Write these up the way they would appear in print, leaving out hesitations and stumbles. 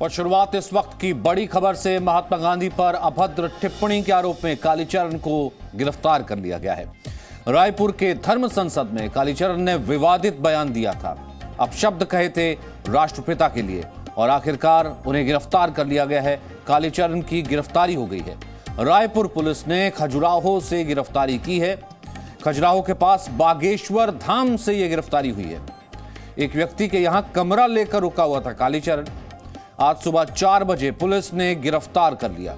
और शुरुआत इस वक्त की बड़ी खबर से। महात्मा गांधी पर अभद्र टिप्पणी के आरोप में कालीचरण को गिरफ्तार कर लिया गया है। रायपुर के धर्म संसद में कालीचरण ने विवादित बयान दिया था, अपशब्द कहे थे राष्ट्रपिता के लिए, और आखिरकार उन्हें गिरफ्तार कर लिया गया है। कालीचरण की गिरफ्तारी हो गई है। रायपुर पुलिस ने खजुराहो से गिरफ्तारी की है। खजुराहो के पास बागेश्वर धाम से यह गिरफ्तारी हुई है। एक व्यक्ति के यहां कमरा लेकर रुका हुआ था कालीचरण। आज सुबह 4 बजे पुलिस ने गिरफ्तार कर लिया।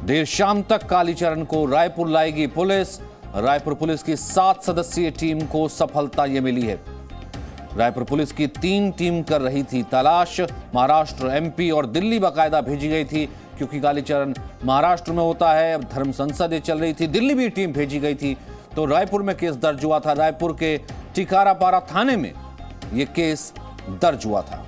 देर शाम तक कालीचरण को रायपुर लाएगी पुलिस। रायपुर पुलिस की 7 सदस्यीय टीम को सफलता यह मिली है। रायपुर पुलिस की 3 टीम कर रही थी तलाश। महाराष्ट्र, एमपी और दिल्ली बाकायदा भेजी गई थी, क्योंकि कालीचरण महाराष्ट्र में होता है। अब धर्म संसद चल रही थी, दिल्ली भी टीम भेजी गई थी, तो रायपुर में केस दर्ज हुआ था। रायपुर के टिकारापारा थाने में यह केस दर्ज हुआ था।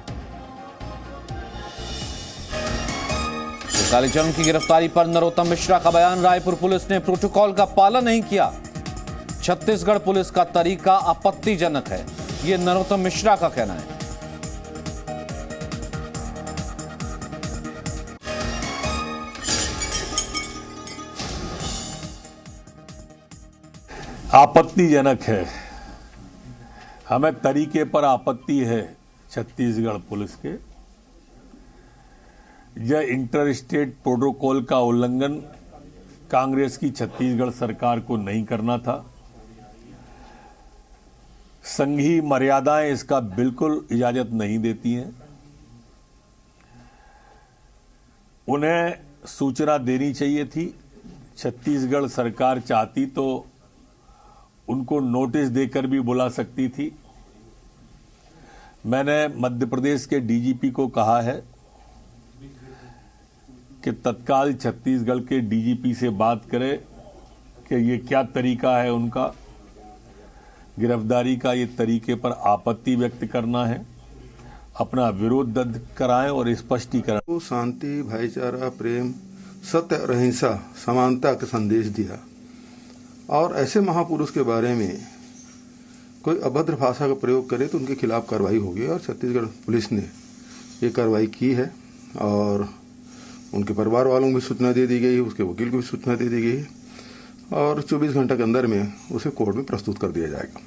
तो कालीचरण की गिरफ्तारी पर नरोत्तम मिश्रा का बयान। रायपुर पुलिस ने प्रोटोकॉल का पालन नहीं किया। छत्तीसगढ़ पुलिस का तरीका आपत्तिजनक है, यह नरोत्तम मिश्रा का कहना है। आपत्तिजनक है, हमें तरीके पर आपत्ति है छत्तीसगढ़ पुलिस के। यह इंटर स्टेट प्रोटोकॉल का उल्लंघन कांग्रेस की छत्तीसगढ़ सरकार को नहीं करना था। संघीय मर्यादाएं इसका बिल्कुल इजाजत नहीं देती हैं। उन्हें सूचना देनी चाहिए थी। छत्तीसगढ़ सरकार चाहती तो उनको नोटिस देकर भी बुला सकती थी। मैंने मध्य प्रदेश के डीजीपी को कहा है कि तत्काल छत्तीसगढ़ के डीजीपी से बात करें कि ये क्या तरीका है उनका गिरफ्तारी का। ये तरीके पर आपत्ति व्यक्त करना है, अपना विरोध दर्ज कराएं और स्पष्टीकरण। शांति, भाईचारा, प्रेम, सत्य और अहिंसा, समानता का संदेश दिया, और ऐसे महापुरुष के बारे में कोई अभद्र भाषा का प्रयोग करे तो उनके खिलाफ कार्रवाई होगी। और छत्तीसगढ़ पुलिस ने ये कार्रवाई की है, और उनके परिवार वालों को भी सूचना दे दी गई है, उसके वकील को भी सूचना दे दी गई है, और 24 घंटे के अंदर में उसे कोर्ट में प्रस्तुत कर दिया जाएगा।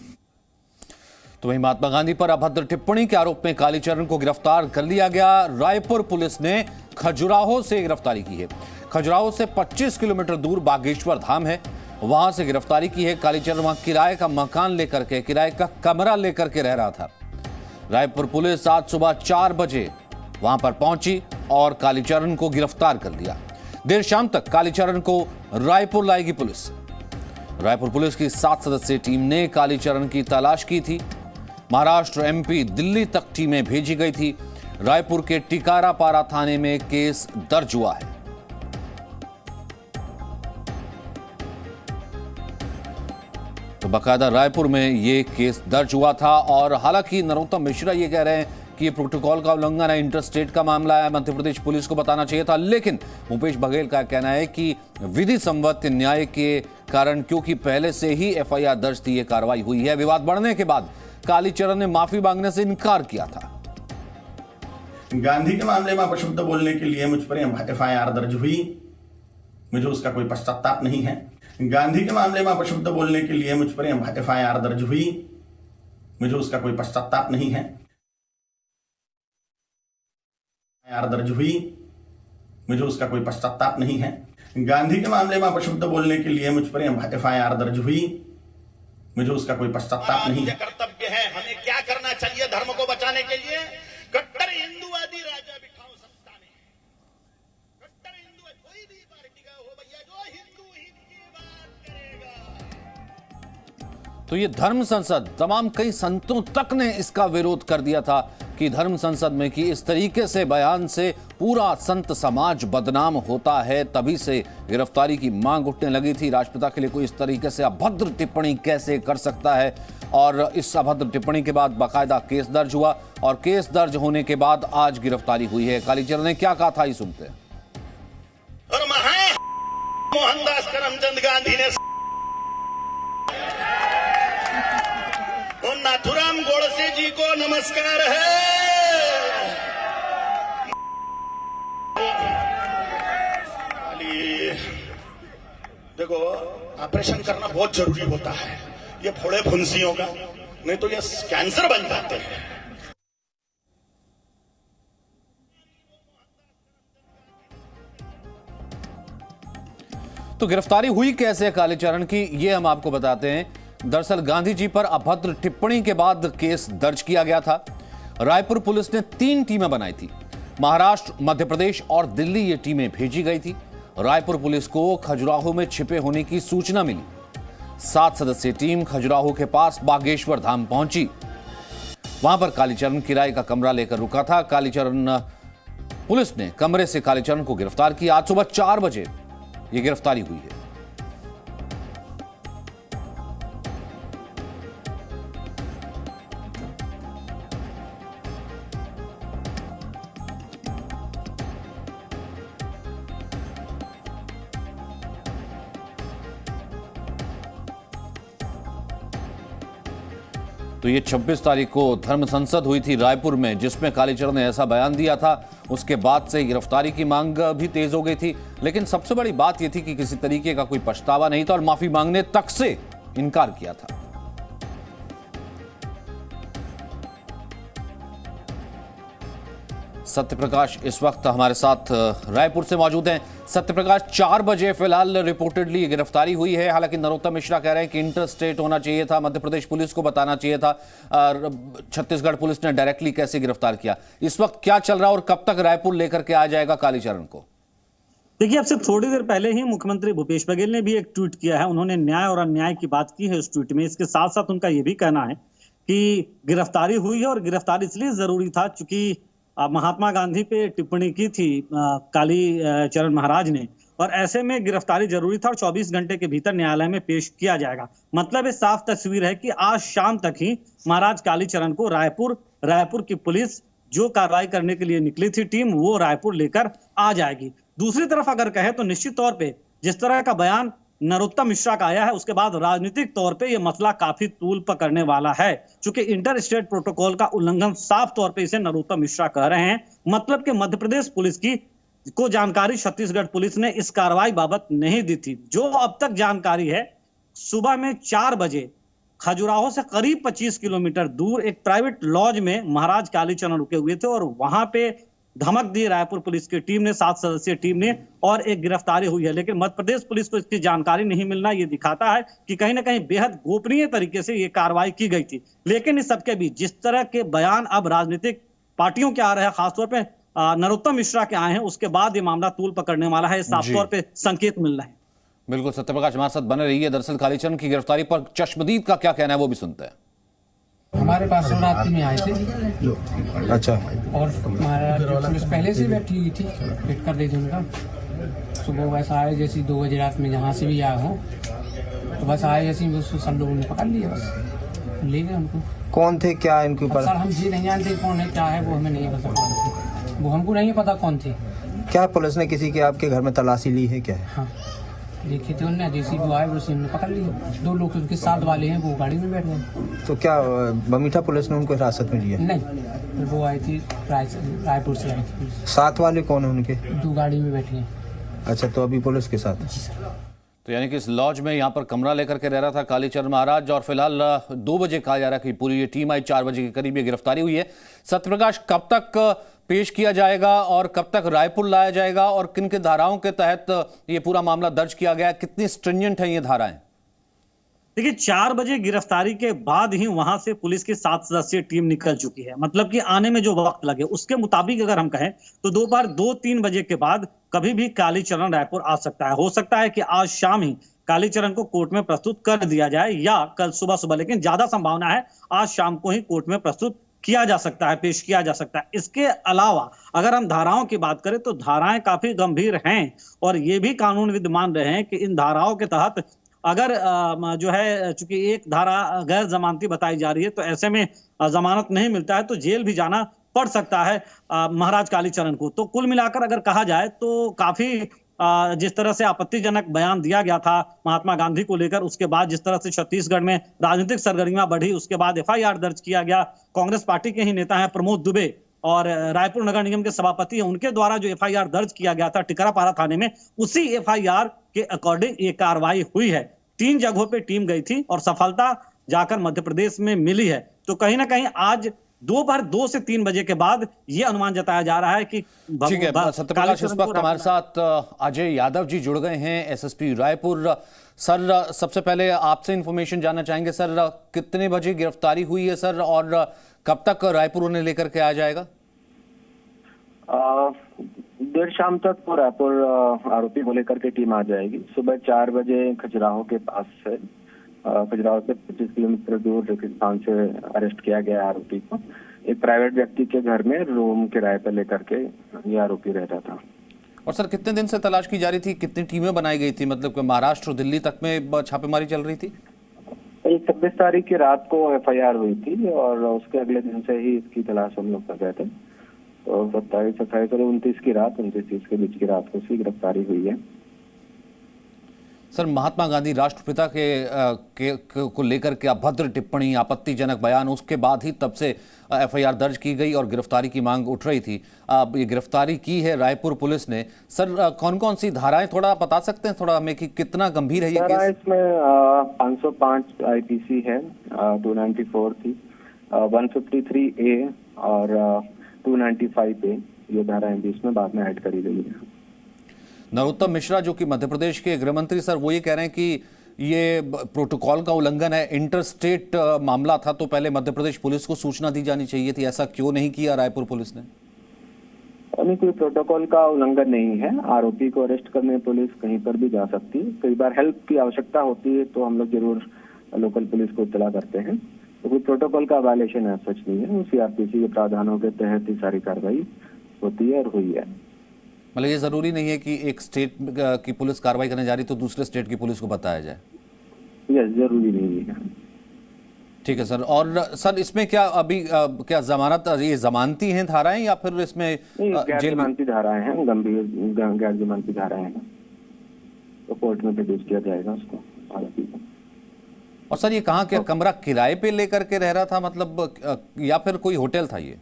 तो वहीं महात्मा गांधी पर अभद्र टिप्पणी के आरोप में कालीचरण को गिरफ्तार कर लिया गया। रायपुर पुलिस ने खजुराहो से गिरफ्तारी की है। खजुराहो से 25 किलोमीटर दूर बागेश्वर धाम है, वहां से गिरफ्तारी की है। कालीचरण वहां किराए का मकान लेकर के, किराए का कमरा लेकर के रह रहा था। रायपुर पुलिस आज सुबह 4 बजे वहां पर पहुंची और कालीचरण को गिरफ्तार कर लिया। देर शाम तक कालीचरण को रायपुर लाएगी पुलिस। रायपुर पुलिस की 7 सदस्यीय टीम ने कालीचरण की तलाश की थी। महाराष्ट्र, एमपी, दिल्ली तक टीमें भेजी गई थी। रायपुर के टिकारापारा थाने में केस दर्ज हुआ है। तो बाकायदा रायपुर में यह केस दर्ज हुआ था। और हालांकि नरोत्तम मिश्रा ये कह रहे हैं कि ये प्रोटोकॉल का उल्लंघन है, इंटरस्टेट का मामला है, मध्य प्रदेश पुलिस को बताना चाहिए था। लेकिन भूपेश बघेल का कहना है कि विधि सम्मत न्याय के कारण, क्योंकि पहले से ही एफआईआर दर्ज थी, ये कार्रवाई हुई है। विवाद बढ़ने के बाद कालीचरण ने माफी मांगने से इनकार किया था। गांधी के मामले में अपशब्द बोलने के लिए मुझ पर एफआईआर दर्ज हुई, मुझे उसका कोई पश्चाताप नहीं है। गांधी के मामले में अपशब्द बोलने के लिए मुझ पर एफआईआर दर्ज हुई, मुझे उसका कोई पश्चाताप नहीं है। दर्ज हुई, मुझे उसका कोई पश्चाताप नहीं है। गांधी के मामले में अपशब्द बोलने के लिए मुझ पर एफआईआर दर्ज हुई, मुझे उसका कोई पश्चाताप नहीं है। कर्तव्य है, हमें क्या करना चाहिए धर्म को बचाने के लिए? कट्टर हिंदुवादी राजा बिठाओ सत्ता में। कट्टर हिंदू कोई भी पार्टी का हो भैया, जो हिंदू हित की बात करेगा। तो ये धर्म संसद, तमाम कई संतों तक ने इसका विरोध कर दिया था कि धर्म संसद में कि इस तरीके से बयान से पूरा संत समाज बदनाम होता है। तभी से गिरफ्तारी की मांग उठने लगी थी। राष्ट्रपिता के लिए कोई इस तरीके से अभद्र टिप्पणी कैसे कर सकता है? और इस अभद्र टिप्पणी के बाद बाकायदा केस दर्ज हुआ, और केस दर्ज होने के बाद आज गिरफ्तारी हुई है। कालीचरण ने क्या कहा था, ये सुनते हैं। और मोहनदास करमचंद गांधी ने और नाथुराम गोडसे जी को नमस्कार है। देखो, ऑपरेशन करना बहुत जरूरी होता है। ये फोड़े फुंसियों का, नहीं तो ये कैंसर बन जाते हैं। तो गिरफ्तारी हुई कैसे कालीचरण की, ये हम आपको बताते हैं। दरअसल गांधी जी पर अभद्र टिप्पणी के बाद केस दर्ज किया गया था। रायपुर पुलिस ने 3 टीमें बनाई थी। महाराष्ट्र, मध्य प्रदेश और दिल्ली ये टीमें भेजी गई थी। रायपुर पुलिस को खजुराहो में छिपे होने की सूचना मिली। 7 सदस्यीय टीम खजुराहो के पास बागेश्वर धाम पहुंची। वहां पर कालीचरण किराए का कमरा लेकर रुका था। कालीचरण पुलिस ने कमरे से कालीचरण को गिरफ्तार किया। आज सुबह 4 बजे ये गिरफ्तारी हुई है। तो ये 26 तारीख को धर्म संसद हुई थी रायपुर में, जिसमें कालीचरण ने ऐसा बयान दिया था। उसके बाद से गिरफ्तारी की मांग भी तेज हो गई थी। लेकिन सबसे बड़ी बात यह थी कि किसी तरीके का कोई पछतावा नहीं था और माफी मांगने तक से इनकार किया था। सत्यप्रकाश इस वक्त हमारे साथ रायपुर से मौजूद हैं। सत्यप्रकाश, 4 बजे फिलहाल रिपोर्टेडली गिरफ्तारी हुई है। हालांकि नरोत्तम मिश्रा कह रहे हैं कि इंटर स्टेट होना चाहिए था, मध्य प्रदेश पुलिस को बताना चाहिए था। छत्तीसगढ़ पुलिस ने डायरेक्टली कैसे गिरफ्तार किया? इस वक्त क्या चल रहा है और कब तक रायपुर लेकर के आ जाएगा कालीचरण को? देखिए, अब से थोड़ी देर पहले ही मुख्यमंत्री भूपेश बघेल ने भी एक ट्वीट किया है। उन्होंने न्याय और अन्याय की बात की है उस ट्वीट में। इसके साथ साथ उनका यह भी कहना है कि गिरफ्तारी हुई है और गिरफ्तारी इसलिए जरूरी था क्योंकि महात्मा गांधी पे टिप्पणी की थी कालीचरण महाराज ने, और ऐसे में गिरफ्तारी जरूरी था और 24 घंटे के भीतर न्यायालय में पेश किया जाएगा। मतलब ये साफ तस्वीर है कि आज शाम तक ही महाराज कालीचरण को रायपुर की पुलिस जो कार्रवाई करने के लिए निकली थी टीम, वो रायपुर लेकर आ जाएगी। दूसरी तरफ अगर कहे तो निश्चित तौर पे जिस तरह का बयान नरोत्तम मिश्रा का आया है, उसके बाद राजनीतिक तौर पे ये मसला काफी तूल पकड़ने वाला है, क्योंकि इंटर स्टेट प्रोटोकॉल का उल्लंघन साफ तौर पे इसे नरोत्तम मिश्रा कह रहे हैं। मतलब कि मध्य प्रदेश पुलिस को जानकारी छत्तीसगढ़ पुलिस ने इस कार्रवाई बाबत नहीं दी थी। जो अब तक जानकारी है, सुबह में 4 बजे खजुराहो से करीब 25 किलोमीटर दूर एक प्राइवेट लॉज में महाराज कालीचरण रुके हुए थे और वहां पे धमक दी रायपुर पुलिस की टीम ने, 7 सदस्यीय टीम ने, और एक गिरफ्तारी हुई है। लेकिन मध्य प्रदेश पुलिस को इसकी जानकारी नहीं मिलना ये दिखाता है कि कहीं ना कहीं बेहद गोपनीय तरीके से ये कार्रवाई की गई थी। लेकिन इस सबके बीच जिस तरह के बयान अब राजनीतिक पार्टियों के आ रहे हैं, खासतौर पे नरोत्तम मिश्रा के आए हैं, उसके बाद ये मामला तूल पकड़ने वाला है। साफ तौर पर संकेत मिल रहे हैं। बिल्कुल, सत्यप्रकाश हमारे साथ बने रही है। दरअसल कालीचरण की गिरफ्तारी पर चश्मदीद का क्या कहना है, वो भी सुनते हैं। हमारे पास रात्रि में आए थे। अच्छा। और हमारा पुलिस पहले से बैठी हुई थी, वेट कर रही थी उनका। सुबह वैसा आए जैसे 2 बजे रात में जहाँ से भी आए हों, तो बस आए जैसे सब लोगों ने पकड़ लिया, बस ले गए हमको। कौन थे, क्या इनके ऊपर? सर हम जी नहीं जानते कौन है क्या है, वो हमें नहीं पता कौन थे, वो हमको नहीं पता कौन थे। क्या पुलिस ने किसी के आपके घर में तलाशी ली है क्या? हाँ देखे थे उन्होंने, जैसी वो आए वैसे हमने पकड़ लिया। 2 लोग उनके साथ वाले हैं, वो गाड़ी में बैठ गए। तो क्या बमीठा पुलिस ने उनको हिरासत में लिया? नहीं, वो आई थी रायपुर से आई थी। साथ वाले कौन है उनके? 2 गाड़ी में बैठे हैं। अच्छा, तो अभी पुलिस के साथ? तो यानी कि इस लॉज में यहाँ पर कमरा लेकर के रह रहा था कालीचरण महाराज, और फिलहाल 2 बजे कहा जा रहा है कि पूरी ये टीम आई। 4 बजे के करीब ये गिरफ्तारी हुई है। सत्यप्रकाश, कब तक पेश किया जाएगा और कब तक रायपुर लाया जाएगा और किन किन धाराओं के तहत ये पूरा मामला दर्ज किया गया है? कितनी स्ट्रिंजेंट है ये धाराएं? देखिए, 4 बजे गिरफ्तारी के बाद ही वहां से पुलिस की 7 सदस्यीय टीम निकल चुकी है। मतलब कि आने में जो वक्त लगे उसके मुताबिक अगर हम कहें तो दोपहर 2-3 बजे के बाद कभी भी कालीचरण रायपुर आ सकता है। हो सकता है कि आज शाम ही कालीचरण को कोर्ट में प्रस्तुत कर दिया जाए या कल सुबह, लेकिन ज्यादा संभावना है आज शाम को ही कोर्ट में प्रस्तुत किया जा सकता है, पेश किया जा सकता है। इसके अलावा अगर हम धाराओं की बात करें तो धाराएं काफी गंभीर हैं और ये भी कानूनविद मान रहे हैं कि इन धाराओं के तहत अगर जो है, चूंकि एक धारा गैर जमानती बताई जा रही है, तो ऐसे में जमानत नहीं मिलता है तो जेल भी जाना पड़ सकता है महाराज कालीचरण को। तो कुल मिलाकर अगर कहा जाए तो काफी जिस तरह से आपत्तिजनक बयान दिया गया था महात्मा गांधी को लेकर, उसके बाद जिस तरह से छत्तीसगढ़ में राजनीतिक सरगर्मियां बढ़ी, उसके बाद FIR दर्ज किया गया। कांग्रेस पार्टी के ही नेता हैं प्रमोद दुबे और रायपुर नगर निगम के सभापति हैं, उनके द्वारा जो एफआईआर दर्ज किया गया था टिकरापारा थाने में, उसी एफआईआर के अकॉर्डिंग ये कार्रवाई हुई है। 3 जगहों पे टीम गई थी और सफलता जाकर मध्य प्रदेश में मिली है। तो कहीं ना कहीं आज दोपहर 2 से 3 बजे के बाद ये अनुमान जताया जा रहा है कि ठीक है सत्यप्रकाश, इस वक्त हमारे साथ अजय यादव जी जुड़ गए हैं, एसएसपी रायपुर। सर, सबसे पहले आपसे इंफॉर्मेशन जानना चाहेंगे सर, कितने बजे गिरफ्तारी हुई है सर, और कब तक रायपुर उन्हें लेकर के आ जाएगा? देर शाम तक तो रायपुर आरोपी को लेकर के टीम आ जाएगी। सुबह 4 बजे खजुराहो के पास से, खजुराहो से 25 किलोमीटर दूर रेगिस्तान से अरेस्ट किया गया आरोपी को। एक प्राइवेट व्यक्ति के घर में रूम किराए पर लेकर के ये आरोपी रहता था। और सर, कितने दिन से तलाश की जा रही थी, कितनी टीमें बनाई गई थी, मतलब कि महाराष्ट्र दिल्ली तक में छापेमारी चल रही थी? 26 तारीख की रात को एफआईआर हुई थी और उसके अगले दिन से ही इसकी तलाश हम लोग कर रहे थे। तो 27, 28 और 29 की रात, 29-30 के बीच की रात को इसकी गिरफ्तारी हुई है। सर, महात्मा गांधी राष्ट्रपिता को लेकर के अभद्र टिप्पणी, आपत्तिजनक बयान, उसके बाद ही तब से एफआईआर दर्ज की गई और गिरफ्तारी की मांग उठ रही थी। अब ये गिरफ्तारी की है रायपुर पुलिस ने। सर, कौन कौन सी धाराएं थोड़ा बता सकते हैं थोड़ा हमें कि कितना गंभीर है ये केस? इसमें 505 आईपीसी है, 294 थी, 153A और 295A, ये धाराएं भी इसमें बाद में ऐड करी गई है। नरोत्तम मिश्रा जो कि मध्य प्रदेश के गृह मंत्री, सर, वो ये कह रहे हैं कि ये प्रोटोकॉल का उल्लंघन है, इंटर स्टेट मामला था तो पहले मध्य प्रदेश पुलिस को सूचना दी जानी चाहिए थी, ऐसा क्यों नहीं किया रायपुर पुलिस ने? नहीं, कोई प्रोटोकॉल का उल्लंघन नहीं है। आरोपी को अरेस्ट करने पुलिस कहीं पर भी जा सकती है। कई बार हेल्प की आवश्यकता होती है तो हम लोग जरूर लोकल पुलिस को इत्तला करते हैं। तो कोई प्रोटोकॉल का वायलेशन है सच नहीं है। सीआरपीसी के प्रावधानों के तहत ही सारी कार्रवाई होती है और हुई है। मतलब ये जरूरी नहीं है कि एक स्टेट की पुलिस कार्रवाई करने जा रही तो दूसरे स्टेट की पुलिस को बताया जाए? यस, जरूरी नहीं है। ठीक है सर। और सर, इसमें क्या अभी क्या जमानत, ये जमानती हैं धाराएं या फिर इसमें गैर जमानती धाराएं हैं, गंभीर गैर जमानती धाराएं हैं, तो कोर्ट में पेश किया जाएगा उसको, आरोपी को। और सर, ये कहाँ क्या कमरा किराए पे लेकर के रह रहा था, मतलब या फिर कोई होटल था ये?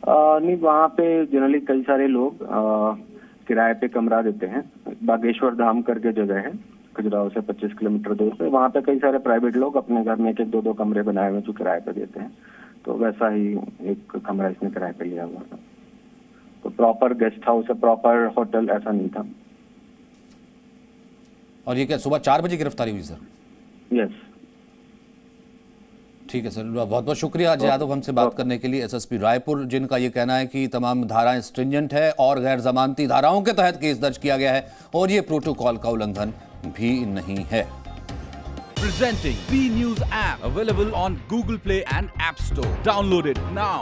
नहीं, वहाँ पे जनरली कई सारे लोग किराए पे कमरा देते हैं। बागेश्वर धाम करके जगह है खजुराहो से 25 किलोमीटर दूर पे, वहाँ पे कई सारे प्राइवेट लोग अपने घर में 1-2 कमरे बनाए हुए जो किराए पे देते हैं। तो वैसा ही एक कमरा इसने किराए पे लिया हुआ था। तो प्रॉपर गेस्ट हाउस है, प्रॉपर होटल ऐसा नहीं था। और ये क्या सुबह 4 बजे गिरफ्तारी हुई सर? यस। ठीक है सर, बहुत बहुत शुक्रिया अजय यादव हमसे बात करने के लिए, एसएसपी रायपुर, जिनका ये कहना है कि तमाम धाराएं स्ट्रिंजेंट है और गैर जमानती धाराओं के तहत केस दर्ज किया गया है और ये प्रोटोकॉल का उल्लंघन भी नहीं है। Presenting B News app, available on Google Play and App Store. Download it now.